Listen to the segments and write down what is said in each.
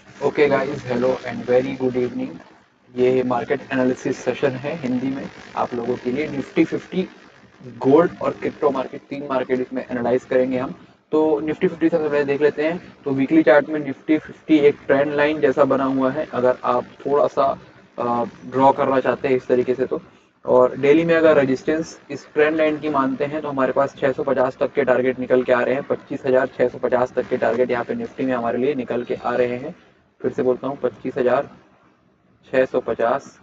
Okay guys, hello and very good evening. ये market analysis session है हिंदी में आप लोगों के लिए। निफ्टी 50, गोल्ड और क्रिप्टो मार्केट, तीन मार्केट इसमें एनालाइज करेंगे हम। तो निफ्टी 50 सबसे पहले देख लेते हैं। तो वीकली चार्ट में निफ्टी 50 एक ट्रेंड लाइन जैसा बना हुआ है, अगर आप थोड़ा सा ड्रॉ करना चाहते हैं इस तरीके से तो। और डेली में अगर रेजिस्टेंस इस ट्रेंड लाइन की मानते हैं तो हमारे पास 650 तक के टारगेट निकल के आ रहे हैं। 25,650 तक के टारगेट यहाँ पे निफ्टी में हमारे लिए निकल के आ रहे हैं। फिर से बोलता हूँ, 25,650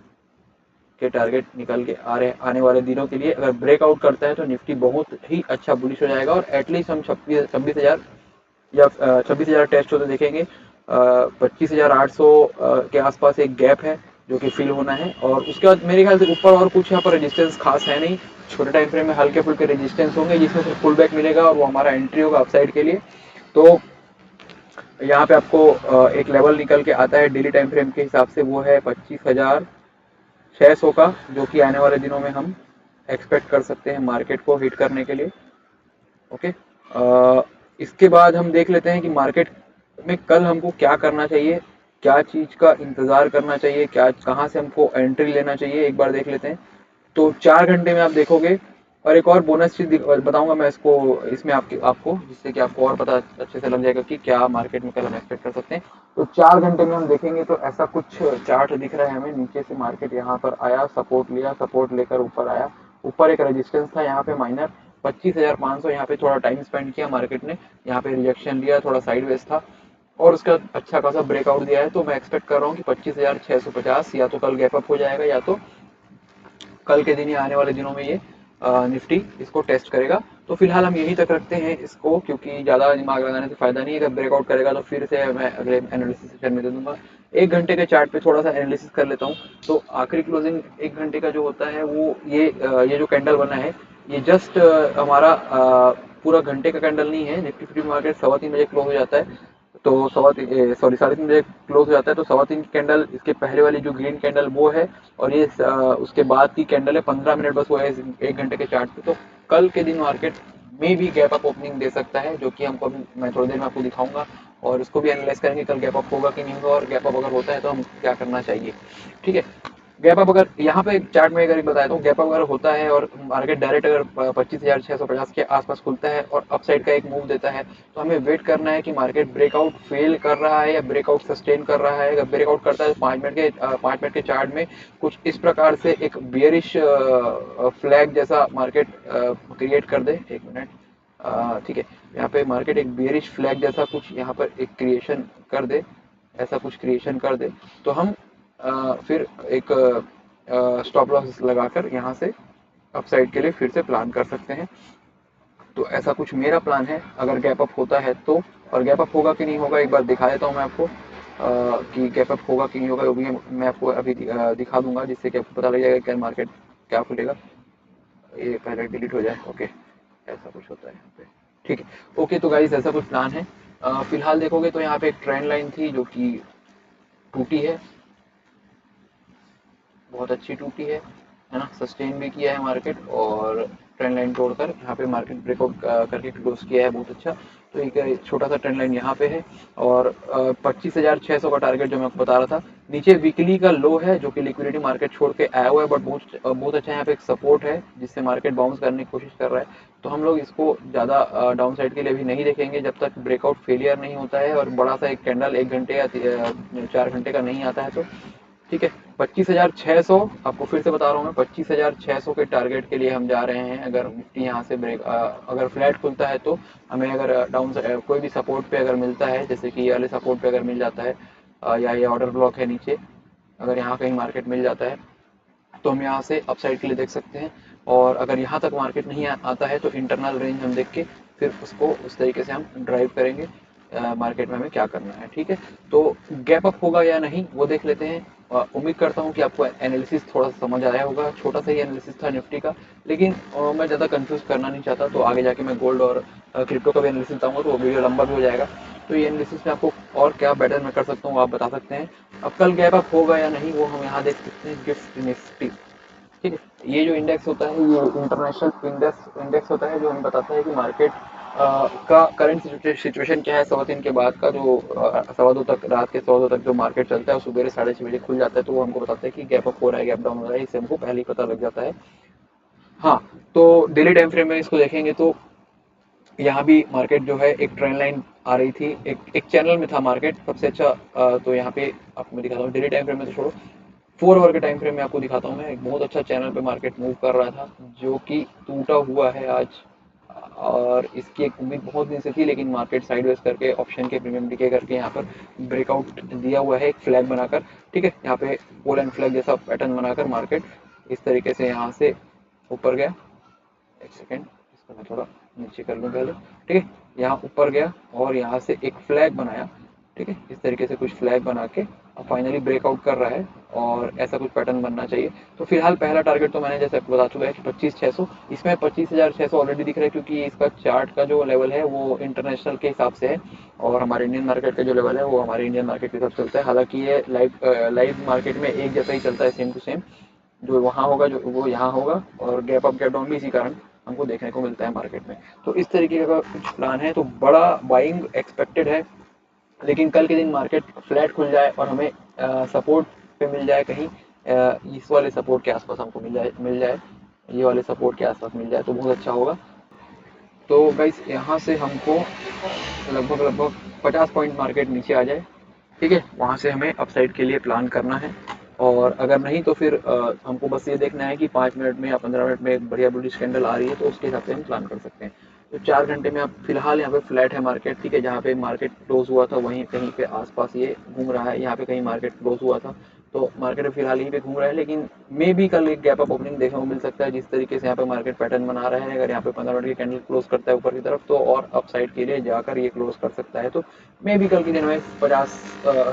के टारगेट निकल के आने वाले दिनों के लिए अगर ब्रेकआउट करता है तो निफ्टी बहुत ही अच्छा बुलिश हो जाएगा और एटलीस्ट हम 26,000 या 26,000 टेस्ट होते देखेंगे। 25,800 के आसपास एक गैप है जो कि फिल होना है, और उसके बाद मेरे ख्याल से ऊपर और कुछ यहाँ पर रेजिस्टेंस खास है नहीं। छोटे टाइम फ्रेम में हल्के फुल्के रेजिस्टेंस होंगे जिसमें से पुल बैक मिलेगा और वो हमारा एंट्री होगा अपसाइड के लिए। तो यहाँ पे आपको एक लेवल निकल के आता है डेली टाइम फ्रेम के हिसाब से, वो है 25,600 का, जो कि आने वाले दिनों में हम एक्सपेक्ट कर सकते हैं मार्केट को हिट करने के लिए। ओके। इसके बाद हम देख लेते हैं कि मार्केट में कल हमको क्या करना चाहिए, क्या चीज़ का इंतज़ार करना चाहिए, क्या कहाँ से हमको एंट्री लेना चाहिए, एक बार देख लेते हैं। तो 4 घंटे में आप देखोगे, और एक और बोनस चीज बताऊंगा मैं इसको, इसमें आपको जिससे कि आपको और पता अच्छे से लग जाएगा कि क्या मार्केट में कल हम एक्सपेक्ट कर सकते हैं। तो 4 घंटे में हम देखेंगे तो ऐसा कुछ चार्ट दिख रहा है हमें। नीचे से मार्केट यहाँ पर आया, सपोर्ट लिया, सपोर्ट लेकर ऊपर आया। ऊपर एक रेजिस्टेंस था यहाँ पे माइनर 25,500, यहाँ पे थोड़ा टाइम स्पेंड किया मार्केट ने, यहाँ पे रिजेक्शन लिया, थोड़ा साइडवेज था और उसका अच्छा खासा ब्रेकआउट दिया है। तो मैं एक्सपेक्ट कर रहा हूँ कि 25,650 या तो कल गैप अप हो जाएगा, या तो कल के दिन या आने वाले दिनों में ये निफ्टी इसको टेस्ट करेगा। तो फिलहाल हम यहीं तक रखते हैं इसको, क्योंकि ज़्यादा दिमाग लगाने से फायदा नहीं है। अगर ब्रेकआउट करेगा तो फिर से मैं अगले एनालिसिस सेशन में दे दूंगा। 1 घंटे के चार्ट पे थोड़ा सा एनालिसिस कर लेता हूँ। तो आखिरी क्लोजिंग 1 घंटे का जो होता है वो ये जो कैंडल बना है, ये जस्ट हमारा पूरा घंटे का कैंडल नहीं है। निफ्टी फिफ्टी मार्केट 3:15 बजे क्लोज हो जाता है। तो 3:30 बजे क्लोज हो जाता है। तो 3:15 की कैंडल, इसके पहले वाली जो ग्रीन कैंडल वो है, और ये उसके बाद की कैंडल है 15 मिनट बस वो है 1 घंटे के चार्ट पे। तो कल के दिन मार्केट में भी गैप अप ओपनिंग दे सकता है, जो कि हमको अभी मैं थोड़ी देर में आपको दिखाऊंगा, और इसको भी एनालाइज करेंगे कल गैप अप होगा कि नहीं होगा, और गैप अप अगर होता है तो हम क्या करना चाहिए। ठीक है। गैप अप अगर यहाँ पे चार्ट में अगर बताया, तो गैप अप अगर होता है और मार्केट डायरेक्ट अगर 25,650 के आसपास खुलता है और अपसाइड का एक मूव देता है, तो हमें वेट करना है कि मार्केट ब्रेकआउट फेल कर रहा है या ब्रेकआउट सस्टेन कर रहा है। अगर ब्रेकआउट करता है तो 5 मिनट के चार्ट में कुछ इस प्रकार से एक बियरिश फ्लैग जैसा मार्केट क्रिएट कर दे। एक मिनट। ठीक है। यहाँ पे मार्केट एक बियरिश फ्लैग जैसा कुछ यहाँ पर एक क्रिएशन कर दे, ऐसा कुछ क्रिएशन कर दे, तो हम फिर एक स्टॉप लॉस लगाकर यहाँ से अपसाइड के लिए फिर से प्लान कर सकते हैं। तो ऐसा कुछ मेरा प्लान है अगर गैप अप होता है तो। और गैप अप होगा कि नहीं होगा एक बार दिखा देता हूँ मैं आपको, कि गैप अप होगा कि नहीं होगा, वो भी मैं आपको अभी दिखा दूंगा, जिससे कि आपको पता लग जाएगा कि मार्केट क्या खुलेगा। ये पहले डिलीट हो जाए। ओके। ऐसा कुछ होता है यहाँ पे। ठीक है। ओके, तो गाइस ऐसा कुछ प्लान है। फिलहाल देखोगे तो यहाँ पे एक ट्रेंड लाइन थी जो कि टूटी है, बहुत अच्छी टूटी है ना। सस्टेन भी किया है मार्केट, और ट्रेंड लाइन तोड़कर यहाँ पे मार्केट ब्रेकआउट करके क्लोज किया है, बहुत अच्छा। तो एक छोटा सा ट्रेंड लाइन यहाँ पे है, और 25,600 का टारगेट जो मैं आपको बता रहा था। नीचे वीकली का लो है जो कि लिक्विडिटी मार्केट छोड़ के आया हुआ है, बट बहुत अच्छा यहाँ पे एक सपोर्ट है जिससे मार्केट बाउंस करने की कोशिश कर रहा है। तो हम लोग इसको ज़्यादा डाउन साइड के लिए भी नहीं देखेंगे जब तक ब्रेकआउट फेलियर नहीं होता है और बड़ा सा एक कैंडल 1 घंटे या 4 घंटे का नहीं आता है। तो ठीक है। 25,600 आपको फिर से बता रहा हूँ मैं, 25,600 के टारगेट के लिए हम जा रहे हैं। अगर निफ्टी यहाँ से अगर फ्लैट खुलता है तो हमें, अगर डाउन कोई भी सपोर्ट पे अगर मिलता है, जैसे कि ये वाले सपोर्ट पे अगर मिल जाता है, या ये ऑर्डर ब्लॉक है नीचे, अगर यहाँ कहीं मार्केट मिल जाता है तो हम यहाँ से अपसाइड के लिए देख सकते हैं। और अगर यहाँ तक मार्केट नहीं आता है तो इंटरनल रेंज हम देख के फिर उसको उस तरीके से हम ड्राइव करेंगे मार्केट में हमें क्या करना है। ठीक है। तो गैप अप होगा या नहीं वो देख लेते हैं। उम्मीद करता हूँ कि आपको एनालिसिस थोड़ा सा समझ आया होगा। छोटा सा ही एनालिसिस था निफ्टी का, लेकिन मैं ज़्यादा कंफ्यूज करना नहीं चाहता। तो आगे जाके मैं गोल्ड और क्रिप्टो का भी एनालिसिस बताऊंगा तो वो वीडियो लंबा भी हो जाएगा। तो ये एनालिसिस में आपको और क्या बेटर मैं कर सकता हूँ आप बता सकते हैं। अब कल गैप अप होगा या नहीं वो हम यहाँ देख सकते हैं। गिफ्ट निफ्टी, ठीक है। ये जो इंडेक्स होता है ये इंटरनेशनल इंडेक्स इंडेक्स होता है जो हमें बताता है कि मार्केट का करंट सिचुएशन क्या है, 3:15 के बाद का जो 2:15 तक, रात के 2:15 तक जो मार्केट चलता है वो सुबह 6:30 बजे खुल जाता है, तो वो हमको बताता है कि गैप अप हो रहा है, गैप डाउन हो रहा है, इससे हमको पहले ही पता लग जाता है। हाँ, तो डेली टाइम फ्रेम में इसको देखेंगे तो यहाँ भी मार्केट जो है एक ट्रेंड लाइन आ रही थी, एक एक चैनल में था मार्केट सबसे अच्छा। तो यहाँ पे आपको मैं दिखाता हूँ, डेली टाइम फ्रेम में तो छोड़ो, 4 आवर के टाइम फ्रेम में आपको दिखाता हूँ। मैं एक बहुत अच्छा चैनल पे मार्केट मूव कर रहा था, जो कि टूटा हुआ है आज। और इसकी एक उम्मीद बहुत दिन से थी, लेकिन मार्केट साइडवेज करके ऑप्शन के प्रीमियम डीके करके यहाँ पर ब्रेकआउट दिया हुआ है एक फ्लैग बनाकर। ठीक है, यहाँ पे पोल एंड फ्लैग जैसा पैटर्न बनाकर मार्केट इस तरीके से यहाँ से ऊपर गया। एक सेकेंड, इसको मैं थोड़ा नीचे कर लूँ पहले। ठीक है, यहाँ ऊपर गया और यहाँ से एक फ्लैग बनाया। ठीक है, इस तरीके से कुछ फ्लैग बना के अब फाइनली ब्रेकआउट कर रहा है, और ऐसा कुछ पैटर्न बनना चाहिए। तो फिलहाल पहला टारगेट तो मैंने जैसे आपको बता चुका है कि 25,600, इसमें 25,600 ऑलरेडी दिख रहा है, क्योंकि इसका चार्ट का जो लेवल है वो इंटरनेशनल के हिसाब से है, और हमारे इंडियन मार्केट का जो लेवल है वो हमारे इंडियन मार्केट के हिसाब से चलता है। हालांकि ये लाइव मार्केट में एक जैसा ही चलता है, सेम टू सेम, जो वहाँ होगा जो वो यहाँ होगा, और गैप अप गैप डाउन भी इसी कारण हमको देखने को मिलता है मार्केट में। तो इस तरीके का कुछ प्लान है, तो बड़ा बाइंग एक्सपेक्टेड है, लेकिन कल के दिन मार्केट फ्लैट खुल जाए और हमें सपोर्ट पे मिल जाए कहीं, इस वाले सपोर्ट के आसपास हमको मिल जाए, ये वाले सपोर्ट के आसपास मिल जाए तो बहुत अच्छा होगा। तो गाइस यहाँ से हमको लगभग लगभग 50 पॉइंट मार्केट नीचे आ जाए, ठीक है, वहाँ से हमें अपसाइड के लिए प्लान करना है। और अगर नहीं तो फिर हमको बस ये देखना है कि 5 मिनट में या 15 मिनट में एक बढ़िया बुलिश कैंडल आ रही है, तो उसके हिसाब से हम प्लान कर सकते हैं। तो 4 घंटे में अब फिलहाल यहाँ पे फ्लैट है मार्केट, ठीक है, जहाँ पे मार्केट क्लोज हुआ था वहीं कहीं पे आसपास ये घूम रहा है, यहाँ पे कहीं मार्केट क्लोज हुआ था, तो मार्केट फिलहाल यहीं पे घूम रहा है। लेकिन मे भी कल एक गैप अप ओपनिंग देखने को मिल सकता है, जिस तरीके से यहाँ पे मार्केट पैटर्न बना रहा है। अगर यहाँ पे 15 मिनट की कैंडल क्लोज करता है ऊपर की तरफ, तो और अपसाइड के लिए जाकर ये क्लोज कर सकता है, तो मे भी कल के दिन में 50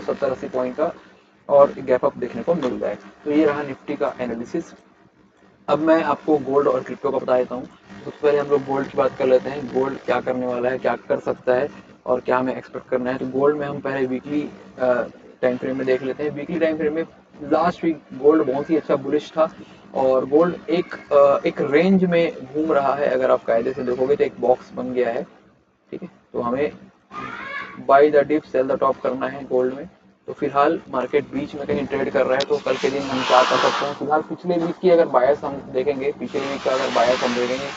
70 80 पॉइंट का और गैप अप देखने को मिल जाए। तो ये रहा निफ्टी का एनालिसिस। अब मैं आपको गोल्ड और क्रिप्टो का बता देता हूँ। सबसे पहले हम लोग गोल्ड की बात कर लेते हैं, गोल्ड क्या करने वाला है, क्या कर सकता है, और क्या हमें एक्सपेक्ट करना है। तो गोल्ड में हम पहले वीकली टाइम फ्रेम में देख लेते हैं। वीकली टाइम फ्रेम में लास्ट वीक गोल्ड बहुत ही अच्छा बुलिश था, और गोल्ड एक रेंज में घूम रहा है। अगर आप कायदे से देखोगे तो एक बॉक्स बन गया है, ठीक है, तो हमें buy the dip sell the top करना है गोल्ड में। तो फिलहाल मार्केट बीच में कहीं ट्रेड कर रहा है, तो कल के दिन हम क्या कर सकते हैं, फिलहाल पिछले वीक की अगर बायस हम देखेंगे, पिछले वीक का अगर बायस हम देखेंगे,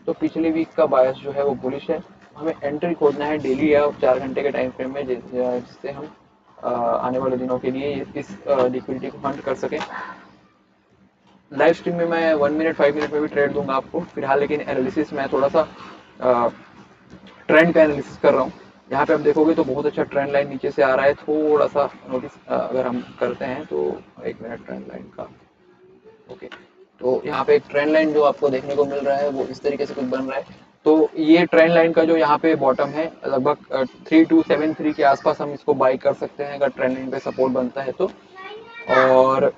तो पिछले वीक का बायस जो है वो बुलिश है। हमें एंट्री खोजना है डेली या 4 घंटे के टाइम फ्रेम में, जिससे हम आने वाले दिनों के लिए इस लिक्विडिटी को फंड कर सकें। लाइव स्ट्रीम में मैं 1 मिनट 5 मिनट में भी ट्रेड दूंगा आपको फिलहाल, लेकिन एनालिसिस में थोड़ा सा ट्रेंड का एनालिसिस कर रहा हूँ। यहाँ पे आप देखोगे तो बहुत अच्छा ट्रेंड लाइन नीचे से आ रहा है, थोड़ा सा नोटिस अगर हम करते हैं तो 1 मिनट ट्रेंड लाइन का, ओके, तो यहाँ पे एक ट्रेंड लाइन जो आपको देखने को मिल रहा है वो इस तरीके से कुछ बन रहा है। तो ये ट्रेंड लाइन का जो यहाँ पे बॉटम है लगभग 3273 के आसपास हम इसको बाई कर सकते हैं, अगर ट्रेंड लाइन पे सपोर्ट बनता है तो। और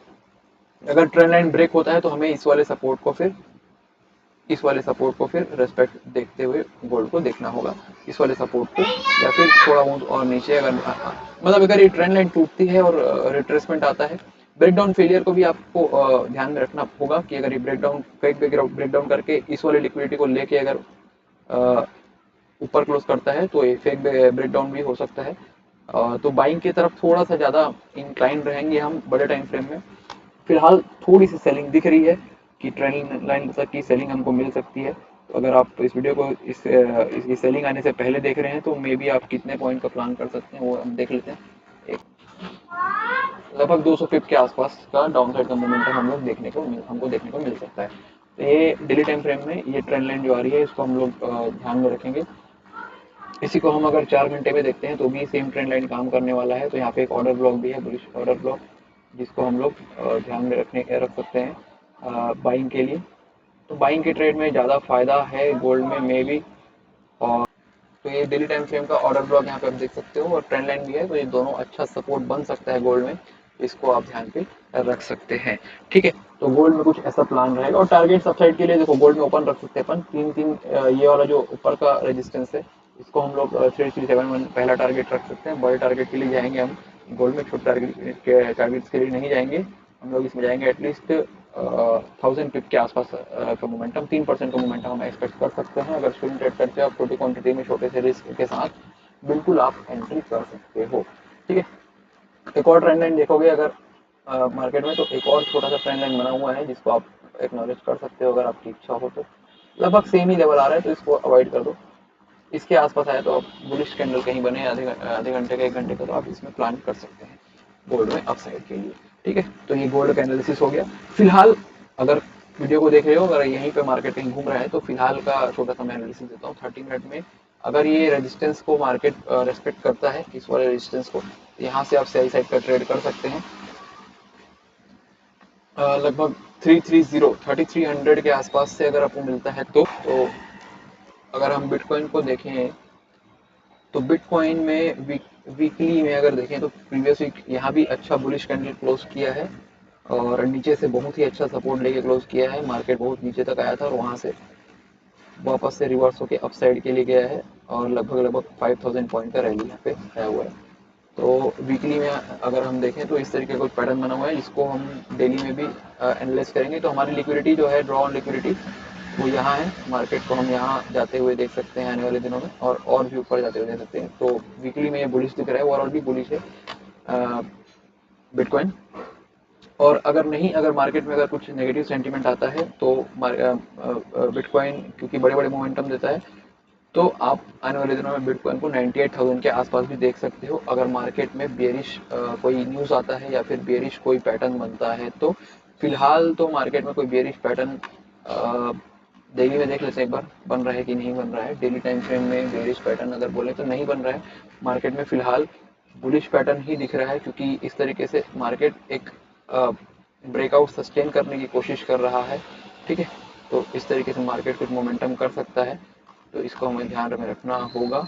अगर ट्रेंड लाइन ब्रेक होता है तो हमें इस वाले सपोर्ट को फिर रेस्पेक्ट देखते हुए गोल्ड को देखना होगा, इस वाले सपोर्ट को, या फिर थोड़ा बहुत और नीचे अगर मतलब अगर ये ट्रेंड लाइन टूटती है और रिट्रेसमेंट आता है, ब्रेकडाउन फेलियर को भी आपको ध्यान में रखना होगा कि अगर ये ब्रेकडाउन फेक ब्रेकडाउन करके इस वाले लिक्विडिटी को लेके अगर ऊपर क्लोज करता है तो ये फेक ब्रेकडाउन भी हो सकता है। तो बाइंग की तरफ थोड़ा सा ज़्यादा इंक्लाइन रहेंगे हम बड़े टाइम फ्रेम में। फिलहाल थोड़ी सी सेलिंग दिख रही है कि ट्रेंड लाइन तक की सेलिंग हमको मिल सकती है। तो अगर आप इस वीडियो को इसकी सेलिंग आने से पहले देख रहे हैं तो मे बी आप कितने पॉइंट का प्लान कर सकते हैं वो हम देख लेते हैं। एक लगभग 200 पिप के आसपास का डाउन साइड का मोमेंटम हमको देखने को मिल सकता है। तो ये डेली टाइम फ्रेम में ये ट्रेंड लाइन जो आ रही है इसको हम लोग ध्यान में रखेंगे। इसी को हम अगर 4 घंटे में देखते हैं तो भी सेम ट्रेंड लाइन काम करने वाला है। तो यहाँ पे एक ऑर्डर ब्लॉक भी है, बुलिश ऑर्डर ब्लॉक, जिसको हम लोग ध्यान में रख सकते हैं बाइंग के लिए। तो बाइंग के ट्रेड में ज़्यादा फायदा है गोल्ड में मे बी। और तो ये डेली टाइम फ्रेम का ऑर्डर ब्लॉक यहाँ पे आप देख सकते हो, और ट्रेंड लाइन भी है, तो ये दोनों अच्छा सपोर्ट बन सकता है गोल्ड में, इसको आप ध्यान पे रख सकते हैं। ठीक है, तो गोल्ड में कुछ ऐसा प्लान रहेगा। और टारगेट सबसाइड के लिए देखो गोल्ड में ओपन रख सकते हैं अपन तीन तीन, ये वाला जो ऊपर का रेजिस्टेंस है इसको हम लोग 3371 पहला टारगेट रख सकते हैं। बड़े टारगेट के लिए जाएंगे हम गोल्ड में, छोटे टारगेट के लिए नहीं जाएंगे हम लोग, इसमें जाएंगे एटलीस्ट 1000 पिप के आसपास का मोमेंटम, 3% का मोमेंटम हम एक्सपेक्ट कर सकते हैं। अगर स्विंग ट्रेड करते हो आप छोटी क्वांटिटी में छोटे से रिस्क के साथ, बिल्कुल आप एंट्री कर सकते हो। ठीक है, एक और ट्रेंड लाइन देखोगे अगर मार्केट में, तो एक और छोटा सा ट्रेंड लाइन बना हुआ है जिसको आप एक्नॉलेज कर सकते हो अगर आपकी इच्छा हो तो। लगभग सेम ही लेवल आ रहा है तो इसको अवॉइड कर दो। इसके आसपास आए तो आप बुलिश कैंडल कहीं बने आधे घंटे का 1 घंटे का, तो आप इसमें प्लान कर सकते हैं गोल्ड में अपसाइड के लिए। ठीक है, तो ये गोल्ड का एनालिसिस हो गया। फिलहाल अगर वीडियो को देख रहे हो, अगर यहीं पे मार्केट कहीं घूम रहा है, तो फिलहाल का छोटा सा मैं एनालिसिस देता हूँ 30 मिनट में। अगर ये रेजिस्टेंस को मार्केट रेस्पेक्ट करता है, इस वाले रेजिस्टेंस को, यहाँ से आप सेल साइड का ट्रेड कर सकते हैं। लगभग 330 के आसपास से अगर आपको मिलता है तो अगर हम बिटकॉइन को देखें तो बिटकॉइन में वीकली में अगर देखें तो प्रीवियस वीक यहाँ भी अच्छा बुलिश कैंडल क्लोज किया है और नीचे से बहुत ही अच्छा सपोर्ट लेके क्लोज किया है। मार्केट बहुत नीचे तक आया था और वहाँ से वापस से रिवर्स होके अपसाइड के लिए गया है और लगभग 5000 पॉइंट का रैली यहाँ पे आया हुआ है। तो वीकली में अगर हम देखें तो इस तरीके का कुछ पैटर्न बना हुआ है, जिसको हम डेली में भी एनालाइज करेंगे। तो हमारी लिक्विडिटी जो है, ड्रॉ ऑन लिक्विडिटी, वो यहाँ है। मार्केट को हम यहाँ जाते हुए देख सकते हैं आने वाले दिनों में, और भी ऊपर जाते हुए देख सकते हैं। तो वीकली में ये बुलिश दिख रहा है, ओवरऑल भी बुलिश है बिटकॉइन। और अगर मार्केट में अगर कुछ नेगेटिव सेंटीमेंट आता है तो बिटकॉइन क्योंकि बड़े बड़े मोमेंटम देता है, तो आप आने वाले दिनों में बिटकॉइन को 98,000 के आसपास भी देख सकते हो। अगर मार्केट में बेरिश कोई न्यूज़ आता है या फिर बेरिश कोई पैटर्न बनता है तो फिलहाल तो मार्केट में कोई बेरिश पैटर्न डेली में देख लेते हैं एक बार, बन रहा है कि नहीं बन रहा है। डेली टाइम फ्रेम में बेरिश पैटर्न अगर बोले तो नहीं बन रहा है। मार्केट में फिलहाल बुलिश पैटर्न ही दिख रहा है, क्योंकि इस तरीके से मार्केट एक ब्रेकआउट सस्टेन करने की कोशिश कर रहा है। ठीक है, तो इस तरीके से मार्केट कुछ मोमेंटम कर सकता है, तो इसको हमें ध्यान में रखना होगा।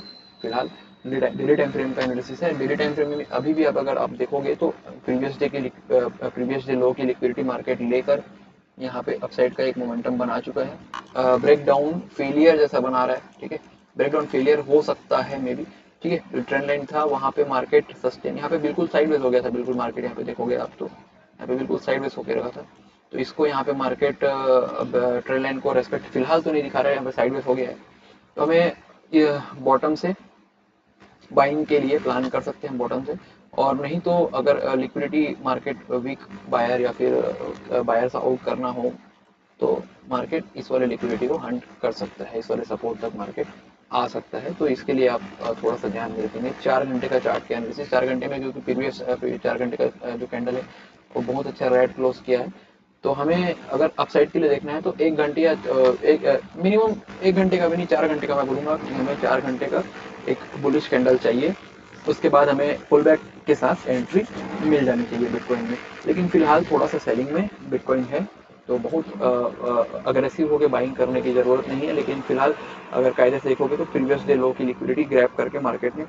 फिलहाल डेली टाइम फ्रेम का एनालिसिस है। डेली टाइम फ्रेम में अभी भी अगर आप देखोगे तो प्रीवियस डे लो की लिक्विडिटी मार्केट लेकर यहाँ पे अपसाइड का एक मोमेंटम बना चुका है। ब्रेकडाउन फेलियर जैसा बना रहा है। ठीक है, ब्रेकडाउन फेलियर हो सकता है मे बी। ठीक है, जो ट्रेंड लाइन था वहाँ पे मार्केट सस्टेन, यहाँ पे बिल्कुल साइडवेज हो गया था। बिल्कुल मार्केट यहाँ पे देखोगे आप तो यहाँ पे बिल्कुल साइडवेज होकर रखा था। तो इसको यहाँ पे मार्केट ट्रेंड लाइन को रेस्पेक्ट फिलहाल तो नहीं दिखा रहा है, यहाँ पे साइडवेज हो गया है। तो हमें ये बॉटम से बाइंग के लिए प्लान कर सकते हैं बॉटम से। और नहीं तो अगर लिक्विडिटी मार्केट वीक बायर या फिर बायर से आउट करना हो तो मार्केट इस वाले लिक्विडिटी को हंट कर सकता है, इस वाले सपोर्ट तक मार्केट आ सकता है। तो इसके लिए आप थोड़ा सा ध्यान में रखेंगे। 4 घंटे का चार्ट के एनालिसिस, 4 घंटे में क्योंकि प्रीवियस 4 घंटे का जो कैंडल है वो बहुत अच्छा रेड क्लोज किया है, तो हमें अगर अपसाइड के लिए देखना है तो 1 घंटे या एक मिनिमम 1 घंटे का भी नहीं, 4 घंटे का मैं बोलूँगा कि हमें 4 घंटे का एक बुलिश कैंडल चाहिए। उसके बाद हमें पुल बैक के साथ एंट्री मिल जानी चाहिए बिटकॉइन में। लेकिन फिलहाल थोड़ा सा सेलिंग में बिटकॉइन है, तो बहुत अग्रेसिव होकर बाइंग करने की ज़रूरत नहीं है। लेकिन फिलहाल अगर कायदे से देखोगे तो प्रीवियस डे लो की लिक्विडिटी ग्रैब करके मार्केट ने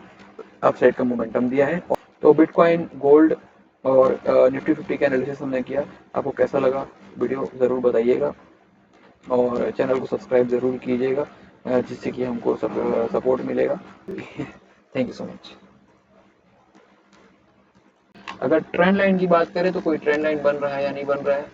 अपसाइड का मोमेंटम दिया है। तो बिटकॉइन, गोल्ड और निफ्टी 50 का एनालिसिस हमने किया। आपको कैसा लगा वीडियो ज़रूर बताइएगा और चैनल को सब्सक्राइब ज़रूर कीजिएगा, जिससे कि हमको सपोर्ट मिलेगा। Thank you so much. अगर ट्रेंड लाइन की बात करें तो कोई ट्रेंड लाइन बन रहा है या नहीं बन रहा है,